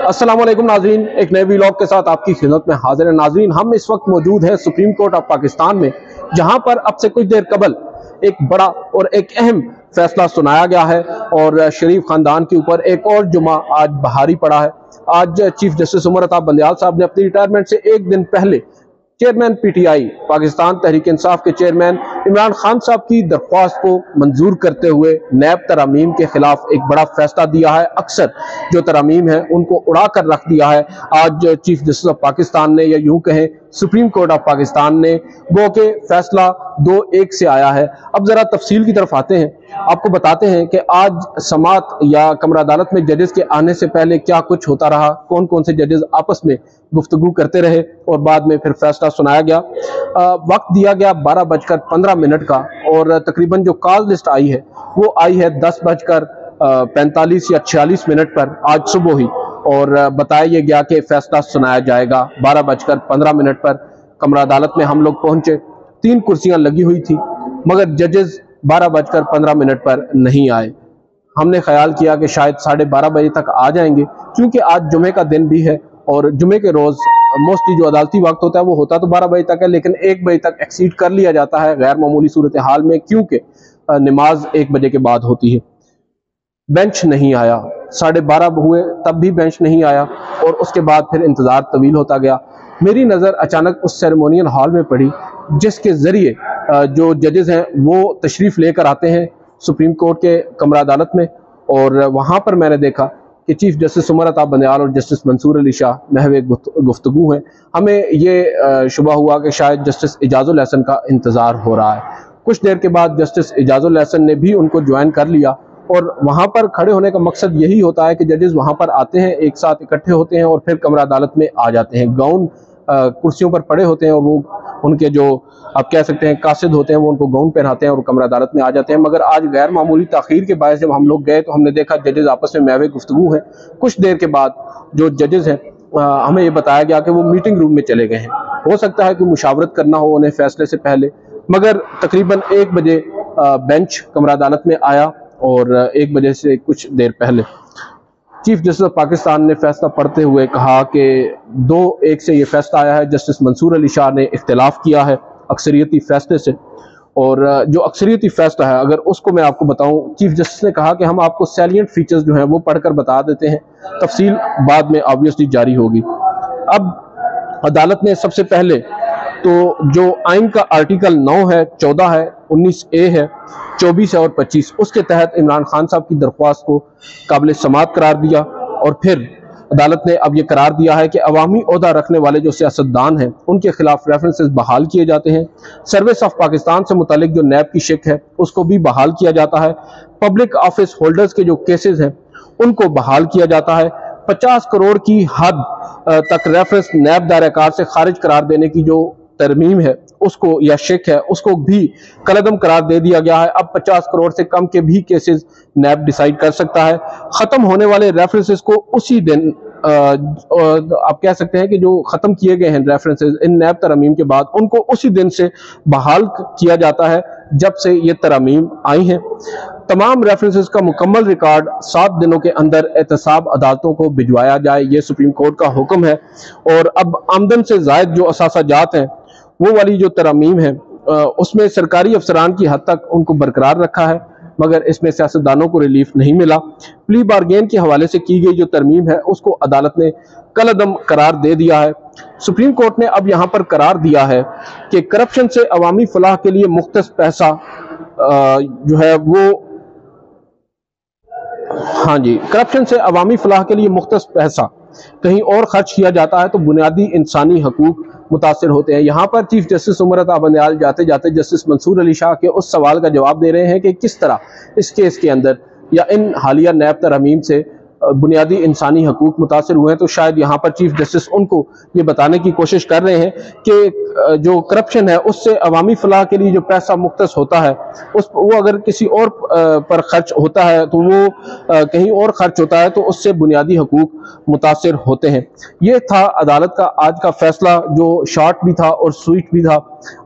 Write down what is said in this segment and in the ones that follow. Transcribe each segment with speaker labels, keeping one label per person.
Speaker 1: अस्सलाम वालेकुम नाजरीन, एक नए व्लॉग के साथ आपकी खिदमत में हाजिर है। नाजरीन, हम इस वक्त मौजूद हैं सुप्रीम कोर्ट ऑफ पाकिस्तान में, जहां पर अब से कुछ देर कबल एक बड़ा और एक अहम फैसला सुनाया गया है और शरीफ खानदान के ऊपर एक और जुमा आज भारी पड़ा है। आज चीफ जस्टिस उमर अता बंदयाल साहब ने अपनी रिटायरमेंट से एक दिन पहले चेयरमैन पीटीआई पाकिस्तान तहरीक इंसाफ के चेयरमैन इमरान खान साहब की दरख्वास्त को मंजूर करते हुए नैब तरामीम के खिलाफ एक बड़ा फैसला दिया है। अक्सर जो तरामीम है उनको उड़ा कर रख दिया है। आज चीफ जस्टिस ऑफ पाकिस्तान ने, या यूं कहें सुप्रीम कोर्ट ऑफ पाकिस्तान ने, गो के फैसला 2-1 से आया है। अब जरा तफसील की तरफ आते हैं, आपको बताते हैं कि आज समात या कमरा अदालत में जजेस के आने से पहले क्या कुछ होता रहा, कौन कौन से जजेस आपस में गुफ्तगू करते रहे और बाद में फिर फैसला सुनाया गया। वक्त दिया गया 12:15 का और तकरीबन जो कॉल लिस्ट आई है वो आई है 10:45 या 46 पर आज सुबह ही, और बताया यह गया कि फैसला सुनाया जाएगा 12:15 पर। कमरा अदालत में हम लोग पहुंचे, 3 कुर्सियां लगी हुई थी, मगर जजेस 12:15 पर नहीं आए। हमने ख्याल किया कि शायद 12:30 बजे तक आ जाएंगे, क्योंकि आज जुमे का दिन भी है और जुमे के रोज मोस्टली जो अदालती वक्त होता है वो होता तो 12 बजे तक है, लेकिन 1 बजे तक एक्सीड कर लिया जाता है गैर मामूली सूरत हाल में, क्योंकि नमाज 1 बजे के बाद होती है। बेंच नहीं आया, 12:30 हुए तब भी बेंच नहीं आया और उसके बाद फिर इंतजार तवील होता गया। मेरी नज़र अचानक उस सेरेमोनियल हॉल में पड़ी जिसके जरिए जो जजेस हैं वो तशरीफ लेकर आते हैं सुप्रीम कोर्ट के कमरा अदालत में, और वहाँ पर मैंने देखा कि चीफ जस्टिस उमर अता बंदयाल और जस्टिस मंसूर अली शाह महवे गुफ्तगू हैं। हमें ये शुबा हुआ कि शायद जस्टिस इजाजुल हसन का इंतज़ार हो रहा है। कुछ देर के बाद जस्टिस इजाजुल हसन ने भी उनको ज्वाइन कर लिया, और वहाँ पर खड़े होने का मकसद यही होता है कि जजेस वहाँ पर आते हैं, एक साथ इकट्ठे होते हैं और फिर कमरा अदालत में आ जाते हैं। गाउन कुर्सियों पर पड़े होते हैं और वो उनके जो आप कह सकते हैं कासिद होते हैं वो उनको गाउन पहनाते हैं और कमरा अदालत में आ जाते हैं। मगर आज गैर मामूली ताखीर के बायस जब हम लोग गए तो हमने देखा जजेस आपस में महवे गुफ्तगू हैं। कुछ देर के बाद जो जजेस हैं हमें ये बताया गया कि वो मीटिंग रूम में चले गए हैं। हो सकता है कि मुशावरत करना हो उन्हें फैसले से पहले, मगर तकरीबन 1 बजे बेंच कमरा अदालत में आया और 1 बजे से कुछ देर पहले चीफ जस्टिस ऑफ पाकिस्तान ने फैसला पढ़ते हुए कहा कि 2-1 से ये फैसला आया है। जस्टिस मंसूर अली शाह ने इख्तिलाफ किया है अक्सरियती फैसले से, और जो अक्सरियती फैसला है अगर उसको मैं आपको बताऊं, चीफ जस्टिस ने कहा कि हम आपको सैलिएंट फीचर्स जो हैं वो पढ़कर बता देते हैं, तफसील बाद में ऑब्वियसली जारी होगी। अब अदालत ने सबसे पहले तो जो आइन का आर्टिकल 9 है, 14 है, 19A है, 24 है और 25, उसके तहत इमरान खान साहब की दरख्वास्त को काबिल समात करार दिया। और फिर अदालत ने अब यह करार दिया है कि अवामी ओहदा रखने वाले जो सियासतदान हैं उनके खिलाफ रेफरेंसेस बहाल किए जाते हैं। सर्विस ऑफ पाकिस्तान से मुतालिक जो नैब की शिक है उसको भी बहाल किया जाता है। पब्लिक ऑफिस होल्डर्स के जो केसेस हैं उनको बहाल किया जाता है। 50 करोड़ की हद तक रेफरेंस नैब दायरा-ए-कार से खारिज करार देने की जो तरमीम है उसको या शिक है उसको भी कलअदम करार दे दिया गया है। अब 50 करोड़ से कम के भी केसेस नैब डिसाइड कर सकता है। खत्म होने वाले रेफरेंसेस को उसी दिन आप कह सकते हैं कि जो खत्म किए गए हैं रेफरेंसेस इन नैब तरमीम के बाद उनको उसी दिन से बहाल किया जाता है जब से ये तरमीम आई हैं। तमाम रेफरेंसेस का मुकम्मल रिकॉर्ड 7 दिनों के अंदर एहतसाब अदालतों को भिजवाया जाए, ये सुप्रीम कोर्ट का हुक्म है। और अब आमदन से जायद जो असासाजात हैं वो वाली जो तरमीम है उसमें सरकारी अफसरान की हद तक उनको बरकरार रखा है, मगर इसमें सियासतदानों को रिलीफ नहीं मिला। प्ली बार्गेन के हवाले से की गई जो तरमीम है उसको अदालत ने कलअदम करार दे दिया है। सुप्रीम कोर्ट ने अब यहाँ पर करार दिया है कि करप्शन से अवामी फलाह के लिए मुख्तस पैसा जो है वो करप्शन से अवामी फलाह के लिए मुख्तस पैसा कहीं और खर्च किया जाता है तो बुनियादी इंसानी हकूक मुतासर होते हैं। यहाँ पर चीफ जस्टिस उमर अता बंदयाल जाते जाते जस्टिस मंसूर अली शाह के उस सवाल का जवाब दे रहे हैं कि किस तरह इस केस के अंदर या इन हालिया नैब तरमीम से बुनियादी इंसानी हकूक मुतासर हुए हैं। तो शायद यहाँ पर चीफ जस्टिस उनको ये बताने की कोशिश कर रहे हैं कि जो करप्शन है उससे अवामी फलाह के लिए जो पैसा मुख्तस होता है वो अगर किसी और पर खर्च होता है तो वो कहीं और खर्च होता है तो उससे बुनियादी हकूक मुतासर होते हैं। ये था अदालत का आज का फैसला जो शॉर्ट भी था और स्वीट भी था,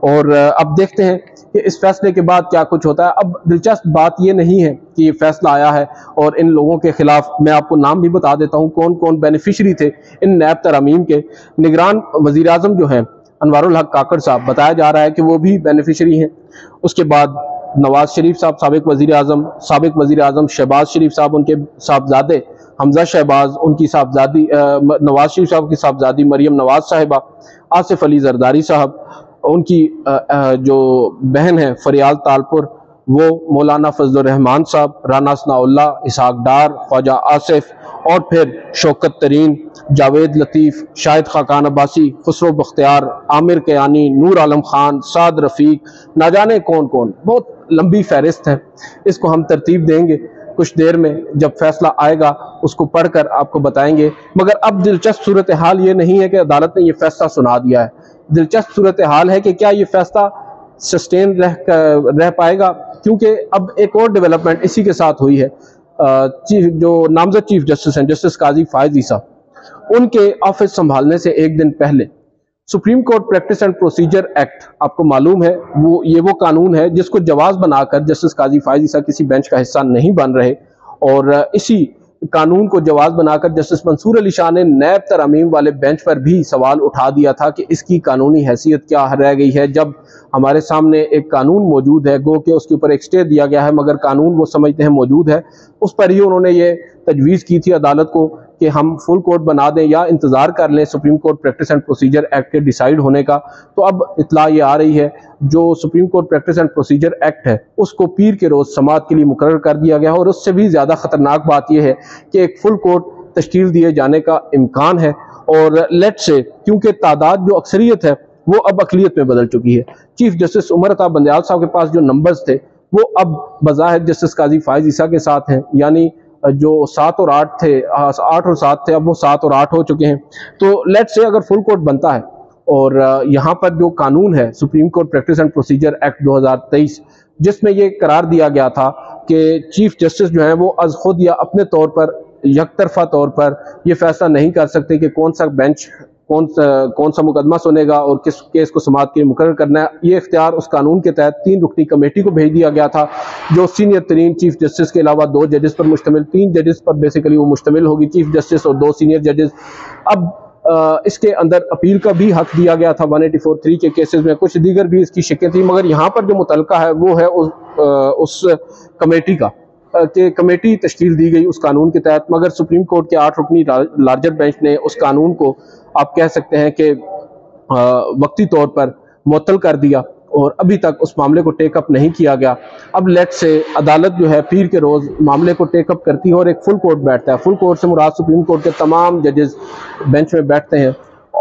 Speaker 1: और अब देखते हैं कि इस फैसले के बाद क्या कुछ होता है। अब दिलचस्प बात ये नहीं है कि ये फैसला आया है और इन लोगों के खिलाफ मैं आपको नाम भी बता देता हूँ कौन कौन बेनिफिशरी थे इन नैब तरमीम के। निगरान वज़ीर आज़म जो हैं अनवारुल हक काकड़ साहब, बताया जा रहा है कि वो भी बेनिफिशरी हैं। उसके बाद नवाज शरीफ साहब साबिक वज़ीर आज़म शहबाज शरीफ साहब, उनके साहबजादे हमजा शहबाज, उनकी साहबजादी नवाज शरीफ साहब की साहबजादी मरियम नवाज साहिबा, आसिफ अली जरदारी साहब, उनकी जो बहन है फरियाल तालपुर, वो मौलाना फजलुर रहमान साहब, राना सनाउल्लाह, इसहाक डार, ख्वाजा आसिफ, और फिर शौकत तरीन, जावेद लतीफ़, शाहिद खाकान अब्बासी, खुसरो बख्तियार, आमिर कयानी, नूर आलम खान, साद रफ़ीक, ना जाने कौन कौन। बहुत लंबी फहरिस्त है, इसको हम तरतीब देंगे कुछ देर में, जब फैसला आएगा उसको पढ़कर आपको बताएंगे। मगर अब दिलचस्प सूरत हाल ये नहीं है कि अदालत ने ये फैसला सुना दिया है, दिलचस्प सूरत हाल है कि क्या ये फैसला सस्टेन रह पाएगा, क्योंकि अब एक और डेवलपमेंट इसी के साथ हुई है। जो नामजद चीफ जस्टिस हैं जस्टिस काजी फायज ईसा, उनके ऑफिस संभालने से एक दिन पहले supreme court practice and procedure act, आपको मालूम है वो कानून है जिसको जवाज बनाकर जस्टिस काजी फायज ईसा किसी बेंच का हिस्सा नहीं बन रहे, और इसी कानून को जवाज बनाकर जस्टिस मंसूर अली शाह ने नैब तरमीम वाले बेंच पर भी सवाल उठा दिया था कि इसकी कानूनी हैसियत क्या रह गई है, जब हमारे सामने एक कानून मौजूद है, गो के उसके ऊपर एक स्टे दिया गया है मगर कानून वो समझते हैं मौजूद है। उस पर ही उन्होंने ये तजवीज़ की थी अदालत को कि हम फुल कोर्ट बना दें या इंतज़ार कर लें supreme court practice and procedure act के डिसाइड होने का। तो अब इत्तला ये आ रही है जो supreme court practice and procedure act है उसको पीर के रोज़ समाअत के लिए मुकर्रर कर दिया गया है, और उससे भी ज़्यादा ख़तरनाक बात यह है कि एक फुल कोर्ट तश्कील दिए जाने का इम्कान है, और लेट से क्योंकि तादाद जो अक्सरियत है वो अब अकलियत में बदल चुकी है। चीफ जस्टिस उमर अता बंदयाल साहब के पास जो नंबर्स थे वो अब बज़ाहिर जस्टिस काजी फायज ईसा के साथ हैं, यानी जो 7 और 8 थे, 8 और 7 थे, अब वो 7 और 8 हो चुके हैं। तो लेट से अगर फुल कोर्ट बनता है और यहाँ पर जो कानून है supreme court practice and procedure act 2023, जिसमें ये करार दिया गया था कि चीफ जस्टिस जो है वो अज खुद या अपने तौर पर यकतरफा तौर पर ये फैसला नहीं कर सकते कि कौन सा बेंच कौन सा मुकदमा सुनेगा और किस केस को समाअत के लिए मुकर्रर करना है, ये इख्तियार उस कानून के तहत 3 रुकनी कमेटी को भेज दिया गया था, जो सीनियर तरीन चीफ जस्टिस के अलावा 2 जजेस पर मुश्तमिल, 3 जजेस पर बेसिकली वो मुश्तमिल होगी, चीफ जस्टिस और 2 सीनियर जजेस। अब इसके अंदर अपील का भी हक दिया गया था 184(3) के केसेस में, कुछ दीगर भी इसकी शिकें थी, मगर यहाँ पर जो मुतलका है वो है उस कमेटी का कि कमेटी तश्कील दी गई उस कानून के तहत, मगर सुप्रीम कोर्ट के 8 रुकनी लार्जर बेंच ने उस कानून को आप कह सकते हैं कि वक्ती तौर पर मुअत्तल कर दिया और अभी तक उस मामले को टेकअप नहीं किया गया। अब लेट से अदालत जो है पीर के रोज़ मामले को टेकअप करती है और एक फुल कोर्ट बैठता है। फुल कोर्ट से मुराद सुप्रीम कोर्ट के तमाम जजेस बेंच में बैठते हैं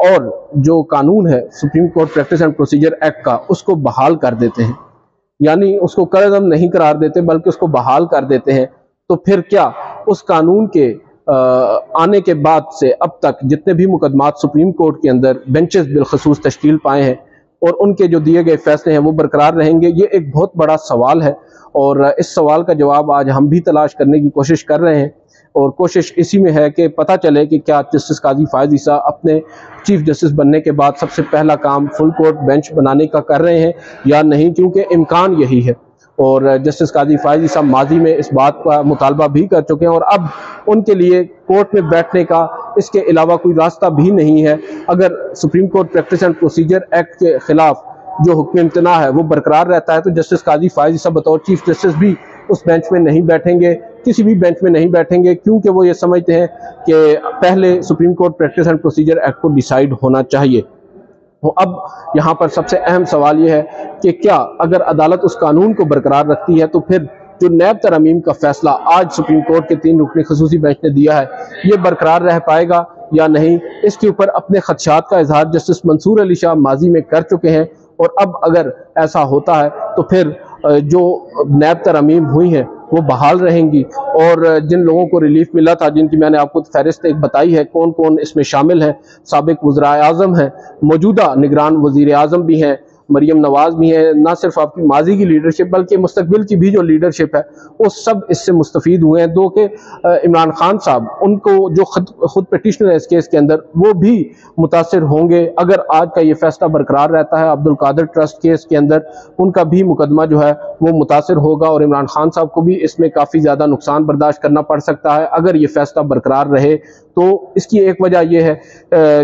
Speaker 1: और जो कानून है supreme court practice and procedure act का उसको बहाल कर देते हैं, यानी उसको कलअदम नहीं करार देते बल्कि उसको बहाल कर देते हैं। तो फिर क्या उस कानून के आने के बाद से अब तक जितने भी मुकदमात सुप्रीम कोर्ट के अंदर बेंचेस बिलखसूस तश्कील पाए हैं और उनके जो दिए गए फैसले हैं वो बरकरार रहेंगे, ये एक बहुत बड़ा सवाल है और इस सवाल का जवाब आज हम भी तलाश करने की कोशिश कर रहे हैं। और कोशिश इसी में है कि पता चले कि क्या जस्टिस काजी फायज ईसा अपने चीफ जस्टिस बनने के बाद सबसे पहला काम फुल कोर्ट बेंच बनाने का कर रहे हैं या नहीं, क्योंकि इम्कान यही है। और जस्टिस काजी फायज ईसा माजी में इस बात का मुतालबा भी कर चुके हैं और अब उनके लिए कोर्ट में बैठने का इसके अलावा कोई रास्ता भी नहीं है। अगर supreme court practice and procedure act के खिलाफ जो हुक्म इम्तना है वो बरकरार रहता है तो जस्टिस काजी फायज ईसा बतौर चीफ जस्टिस भी उस बेंच में नहीं बैठेंगे, किसी भी बेंच में नहीं बैठेंगे, क्योंकि वो ये समझते हैं कि पहले supreme court practice and procedure act को डिसाइड होना चाहिए। तो अब यहाँ पर सबसे अहम सवाल ये है कि क्या अगर अदालत उस कानून को बरकरार रखती है तो फिर जो नैब तरमीम का फैसला आज सुप्रीम कोर्ट के 3 रुकनी खसूसी बेंच ने दिया है ये बरकरार रह पाएगा या नहीं। इसके ऊपर अपने खदशात का इजहार जस्टिस मंसूर अली शाह माजी में कर चुके हैं और अब अगर ऐसा होता है तो फिर जो नैब तरमीम हुई हैं वो बहाल रहेंगी और जिन लोगों को रिलीफ मिला था, जिनकी मैंने आपको फहरिस्त एक बताई है कौन कौन इसमें शामिल हैं, साबिक वज़ीर आज़म हैं, मौजूदा निगरान वज़ीर आज़म भी हैं, मरियम नवाज भी हैं, ना सिर्फ आपकी माजी की लीडरशिप बल्कि मुस्तकबिल की भी जो लीडरशिप है वो सब इससे मुस्तफीद हुए हैं। दो के इमरान खान साहब उनको जो खुद पिटिशनर है इस केस के अंदर वो भी मुतासिर होंगे अगर आज का ये फैसला बरकरार रहता है। अब्दुल कादिर ट्रस्ट केस के अंदर उनका भी मुकदमा जो है वो मुतासिर होगा और इमरान खान साहब को भी इसमें काफ़ी ज़्यादा नुकसान बर्दाश्त करना पड़ सकता है अगर ये फैसला बरकरार रहे। तो इसकी एक वजह यह है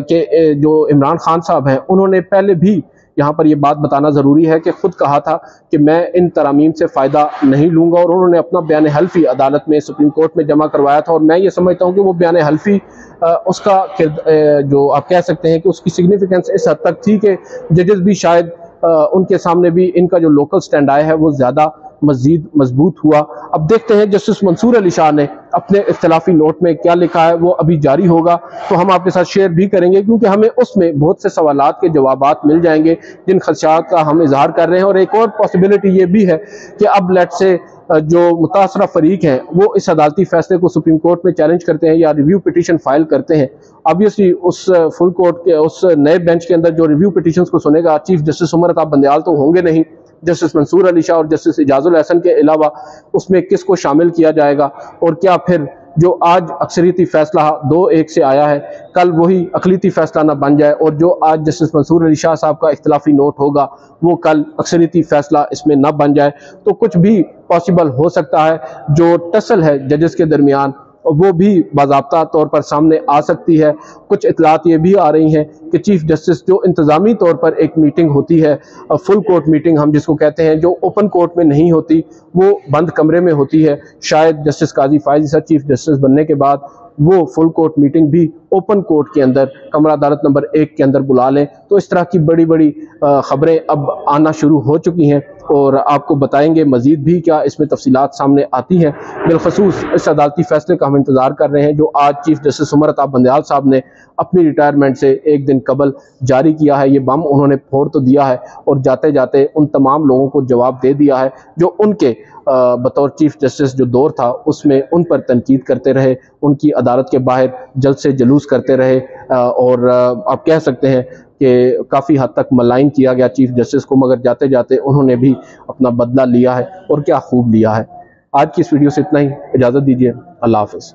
Speaker 1: कि जो इमरान खान साहब हैं उन्होंने पहले भी यहाँ पर ये बात बताना ज़रूरी है कि खुद कहा था कि मैं इन तरामीम से फ़ायदा नहीं लूँगा और उन्होंने अपना बयान हल्फी अदालत में सुप्रीम कोर्ट में जमा करवाया था। और मैं ये समझता हूँ कि वो बयान हल्फी उसका जो आप कह सकते हैं कि उसकी सिग्निफिकेंस इस हद तक थी कि जजेस भी शायद उनके सामने भी इनका जो लोकल स्टैंड आया है वो ज़्यादा मज़ीद मजबूत हुआ। अब देखते हैं जस्टिस मंसूर अली शाह ने अपने इख्तिलाफी नोट में क्या लिखा है, वो अभी जारी होगा तो हम आपके साथ शेयर भी करेंगे क्योंकि हमें उसमें बहुत से सवालात के जवाबात मिल जाएंगे जिन खदशात का हम इजहार कर रहे हैं। और एक और पॉसिबिलिटी ये भी है कि अब लेट से जो मुतासरा फरीक हैं वो इस अदालती फैसले को सुप्रीम कोर्ट में चैलेंज करते हैं या रिव्यू पिटीशन फाइल करते हैं। ऑब्वियसली उस फुल कोर्ट के उस नए बेंच के अंदर जो रिव्यू पिटीशंस को सुनेगा चीफ जस्टिस उमर अता बंदयाल तो होंगे नहीं, जस्टिस मंसूर अली शाह और जस्टिस इजाजुल हसन के अलावा उसमें किसको शामिल किया जाएगा और क्या फिर जो आज अक्सरियती फैसला 2-1 से आया है कल वही अकलीती फैसला ना बन जाए और जो आज जस्टिस मंसूर अली शाह साहब का इख्तिलाफी नोट होगा वो कल अक्सरियती फैसला इसमें ना बन जाए। तो कुछ भी पॉसिबल हो सकता है। जो टसल है जजेस के दरमियान वो भी बाज़ाब्ता तौर पर सामने आ सकती है। कुछ इतलात ये भी आ रही हैं कि चीफ जस्टिस जो इंतज़ामी तौर पर एक मीटिंग होती है फुल कोर्ट मीटिंग हम जिसको कहते हैं जो ओपन कोर्ट में नहीं होती वो बंद कमरे में होती है, शायद जस्टिस काजी फायज़ ईसा चीफ जस्टिस बनने के बाद वो फुल कोर्ट मीटिंग भी ओपन कोर्ट के अंदर कमरा अदालत नंबर 1 के अंदर बुला लें। तो इस तरह की बड़ी बड़ी खबरें अब आना शुरू हो चुकी हैं और आपको बताएंगे मजीद भी क्या इसमें तफसीलात सामने आती हैं। बिलखसूस इस अदालती फैसले का हम इंतज़ार कर रहे हैं जो आज चीफ जस्टिस उमर अता बंदयाल साहब ने अपनी रिटायरमेंट से एक दिन कबल जारी किया है। ये बम उन्होंने फोड़ तो दिया है और जाते जाते उन तमाम लोगों को जवाब दे दिया है जो उनके बतौर चीफ जस्टिस जो दौर था उसमें उन पर तनकीद करते रहे, उनकी अदालत के बाहर जल्द से जुलूस करते रहे और आप कह सकते हैं कि काफ़ी हद तक मलाइन किया गया चीफ जस्टिस को, मगर जाते जाते उन्होंने भी अपना बदला लिया है और क्या खूब लिया है। आज की इस वीडियो से इतना ही, इजाज़त दीजिए, अल्लाह हाफ़िज़।